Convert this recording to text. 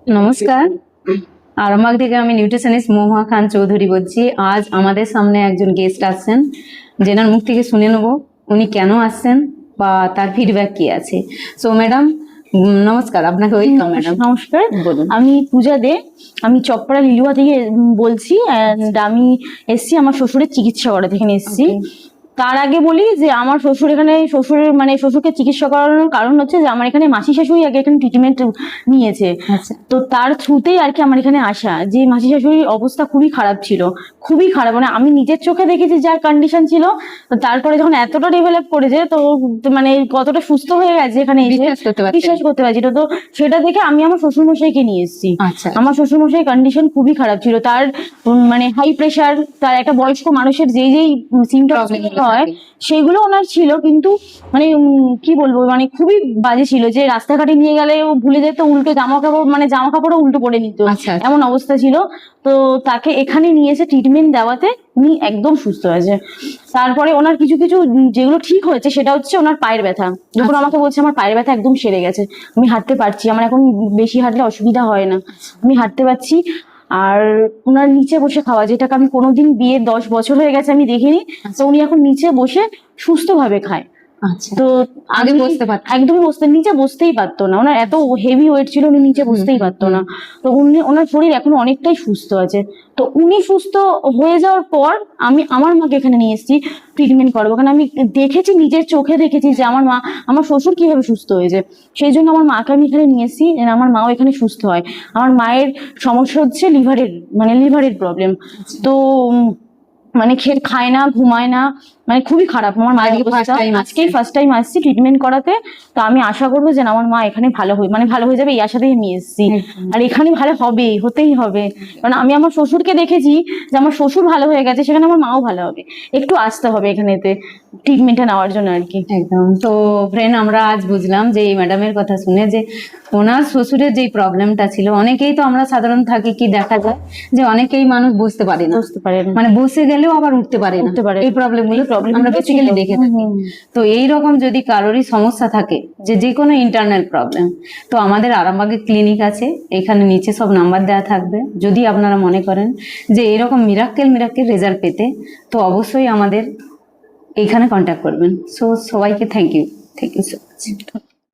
নমস্কার, আরামবাগ থেকে আমি নিউট্রিশনিস্ট মহুয়া খান চৌধুরী বলছি। আজ আমাদের সামনে একজন গেস্ট আসছেন, যেনার মুখ থেকে শুনে নেব উনি কেন আসছেন বা তার ফিডব্যাক কি আছে। সো ম্যাডাম নমস্কার, আপনাকে ওয়েলকাম। ম্যাডাম নমস্কার, বলুন। আমি পূজা দে, আমি চকপাড়া লিলুয়া থেকে বলছি। অ্যান্ড আমি এসছি আমার শ্বশুরের চিকিৎসা করাতে, এখানে এসছি। তার আগে বলি যে আমার শ্বশুর এখানে শ্বশুরকে চিকিৎসা করানোর কারণ হচ্ছে যে আমার এখানে মাসি শাশুড়ি আগে এখানে ট্রিটমেন্ট নিয়েছে। আচ্ছা, তো তার থ্রুতেই আর কি আমার এখানে আসা। যে মাসি শাশুড়ির অবস্থা খুবই খারাপ ছিল, খুবই খারাপ, মানে আমি নিজের চোখে দেখেছি যার কন্ডিশন ছিল। তো তারপরে যখন এতটা ডেভেলপ করেছে, তো মানে কতটা সুস্থ হয়ে গেছে এখানে এসে বিশ্বাস করতে পারছি না। তো সেটা দেখে আমি আমার শ্বশুর মশাইকে নিয়ে এসেছি। আচ্ছা, আমার শ্বশুর মশাই কন্ডিশন খুবই খারাপ ছিল, তার মানে হাই প্রেশার, তার একটা বয়স্ক মানুষের যেই সিমটমস হয় সেইগুলো ওনার ছিল, কিন্তু মানে কি বলবো, মানে খুবই বাজে ছিল। যে রাস্তাঘাটে নিয়ে গেলে ও ভুলে যেত, উল্টো জামা কাপড়ও উল্টো পরে নিত, আচ্ছা, এমন অবস্থা ছিল। তো তাকে এখানে নিয়ে এসে ট্রিটমেন্ট দেওয়াতে উনি একদম সুস্থ হয়েছে। তারপরে ওনার কিছু কিছু যেগুলো ঠিক হয়েছে, সেটা হচ্ছে ওনার পায়ের ব্যথা। যখন আমাকে বলছে আমার পায়ের ব্যথা একদম সেরে গেছে, আমি হাঁটতে পারছি, আমার এখন বেশি হাঁটলে অসুবিধা হয় না, আমি হাঁটতে পারছি। আর ওনার নিচে বসে খাওয়া, যেটাকে আমি কোনোদিন বিয়ে 10 বছর হয়ে গেছে আমি দেখিনি, তো উনি এখন নিচে বসে সুস্থভাবে খায়। আচ্ছা। তো আগে বসতে পারতেন? একদমই নিচে বসতেই পারতো না, ওনার এত হেভি ওয়েট ছিল, উনি নিচে বসতেই পারতো না। তো ওনার শরীর এখন অনেকটাই সুস্থ আছে। তো উনি সুস্থ হয়ে যাওয়ার পর আমি আমার মাকে এখানে নিয়ে এসেছি ট্রিটমেন্ট করবো, কারণ আমি দেখেছি, নিজের চোখে দেখেছি যে আমার শ্বশুর কিভাবে সুস্থ হয়েছে। সেই জন্য আমার মাকে আমি এখানে নিয়ে এসেছি, আমার মাও এখানে সুস্থ হয়। আমার মায়ের সমস্যা হচ্ছে লিভারের প্রবলেম। তো মানে খায় না, ঘুমায় না, মানে খুবই খারাপ আমার মায়ের অবস্থা। আজকেই ফার্স্ট টাইম আসছি ট্রিটমেন্ট করাতে। তো আমি আশা করবো যে আমার মা এখানে ভালো হয়ে যাবে, এই আশাতেই নিয়ে এসেছি। আর এখানে ভালো হতেই হবে, কারণ আমি আমার শ্বশুরকে দেখেছি যে আমার শ্বশুর ভালো হয়ে গেছে, সেখানে আমার মাও ভালো হবে। একটু আসতে হবে এখানেতে ট্রিটমেন্টটা নেওয়ার জন্য আর কি। একদম। তো ফ্রেন্ড, আমরা আজ বুঝলাম যে এই ম্যাডামের কথা শুনে যে ওনার শ্বশুরের যেই প্রবলেমটা ছিল, অনেকেই তো আমরা সাধারণ থাকি, কি দেখা যায় যে অনেকেই মানুষ বসতে পারে না, মানে বসে গেলেও আবার উঠতে পারে না। এই প্রবলেমগুলো আমরা বেসিক্যালি দেখে থাকি। তো এইরকম যদি কারোরই সমস্যা থাকে, যে কোনো ইন্টারনাল প্রবলেম, তো আমাদের আরামবাগে ক্লিনিক আছে, এখানে নিচে সব নাম্বার দেওয়া থাকবে। যদি আপনারা মনে করেন যে এরকম মিরাক্কেল রেজাল্ট পেতে, তো অবশ্যই আমাদের এইখানে কন্ট্যাক্ট করবেন। সো সবাইকে থ্যাংক ইউ সো মাচ।